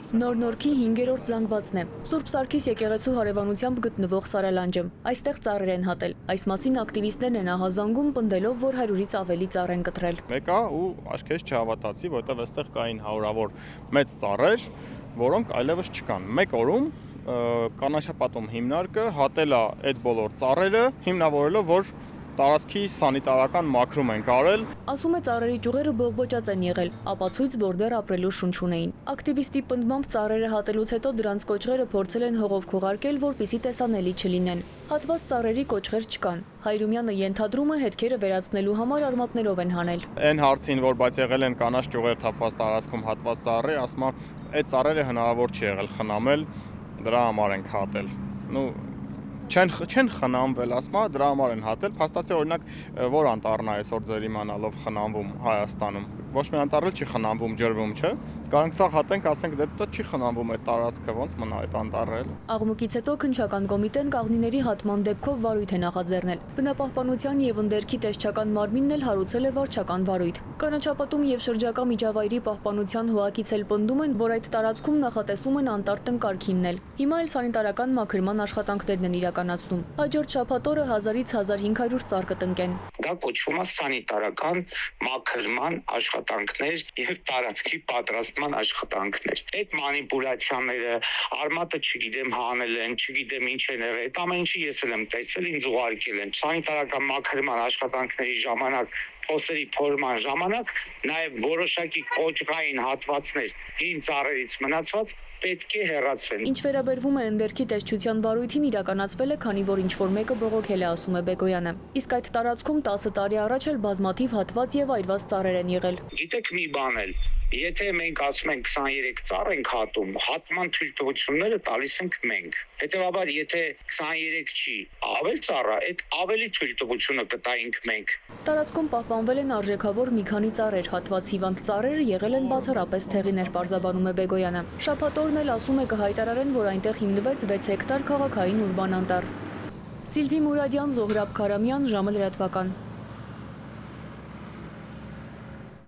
Նոր-Նորքի 5-րդ զանգվածն է։ Սուրբ Սարգիս եկեղեցու հարևանությամբ գտնվող Սարալանջը։ Այստեղ ծառեր են հատել։ Այս մասին ակտիվիստներն են ահազանգում, պնդելով, որ 100-ից ավելի ծառ են կտրել։ Մեկա ու աշքեզ չհավատացի, որտեղ այստեղ կային հարյուրավոր մեծ ծառեր, որոնք այլևս չկան։ Մեկ օրում կանաչապատում հիմնարկը հատել է այդ բոլոր ծառերը, հիմնավորելով, որ տարածքի սանիտարական մաքրում են կարել։ Ասում է ծառերի ճյուղերը բողբոջած են եղել, ապացույց, որ դեռ ապրելու շունչ ունեին։ Ակտիվիստի պնդմամբ ծառերը հատելուց հետո դրանց կոճղերը փորձել են հողով քողարկել, որպեսզի տեսանելի չլինեն։ Հատված ծառերի կոճղեր չկան։ Հայրումյանը ենթադրում է հետքերը վերացնելու համար արմատներով են հանել։ Այն հարցին, որ բայց եղել են կանաչ ճյուղեր թափված տարածքում հատված ծառեր, ասում է, այդ ծառերը հնարավոր չի եղել խնամել, դրա համար ենք հատել։ Չեն խնամվել, ասում է, դրա համար են հատել։ Փաստացի օրինակ, որ անտառն է այսօր ձեր իմանալով խնամվում Հայաստանում։ Ոչ մի անտառ չի խնամվում, ջրվում, չէ՞։ Կարանք սա հատենք, ասենք, դե չի խնամվում այդ տարածքը, ոնց մնա այդ անտառը։ Աղմուկից հետո քննչական կոմիտեն կաղնիների հատման դեպքով վարույթ է նախաձեռնել։ Բնապահպանության եւ ընդերքի տեսչական մարմինն էլ հարուցել է վարչական վարույթ։ Կանաչապատում եւ շրջակա միջավայրի պահպանության հողակից էլ պնդում են, որ այդ տարածքում նախատեսում են անտառ տնկարք հիմնել։ Հիմա էլ սանիտարական մաքրման աշխատանքներն են իրականացնում։ Հաջորդ շաբաթ օրը 1000-ից 1500 ծառ կտնկեն։ Դա կոչվում է սանիտարական մաքրման աշխատանքներ եւ տարածքի պատրաստման աշխատանքներ։ Այդ մանիպուլյացիաները, արմատը չգիտեմ հանել են, չգիտեմ ինչ են եղել, այդ ամեն ինչը ես էլ եմ տեսել, ինձ ուղարկել են։ Սանիտարական մաքրման աշխատանքների ժամանակ, փոսերի փորման ժամանակ նաեւ որոշակի կոճղային հատվածներ հին ծառերից մնացած պետք է հեռացվեն։ Ինչ վերաբերվում է ընդերքի տեսչության վարույթին, իրականացվել է, քանի որ ինչ-որ մեկը բողոքել է, ասում է Բեգոյանը։ Իսկ այդ տարածքում 10 տարի առաջ էլ բազմաթիվ հատված եւ այրված ծառեր են եղել։ Գիտեք մի բան էլ, եթե մենք ասում ենք 23 ծառ ենք հատում, հատման թույլտվությունները տալիս ենք մենք։ Հետևաբար, եթե 23 չի, ավել ծառա, այդ ավելի թույլտվությունը կտայինք մենք։ Տարածքում պահպանվել են արժեքավոր մի քանի ծառեր, հատված հիվանդ ծառերը եղել են բացառապես թեղիներ, պարզաբանում է Բեգոյանը։ Շաբաթ օրն էլ ասում է կհայտարարեն, որ այնտեղ հիմնվեց 6 հեկտար քաղաքային ուրբան անտառ։ Սիլվի Մուրադյան, Զոհրաբ Քարամյան, ժամը լրատվական։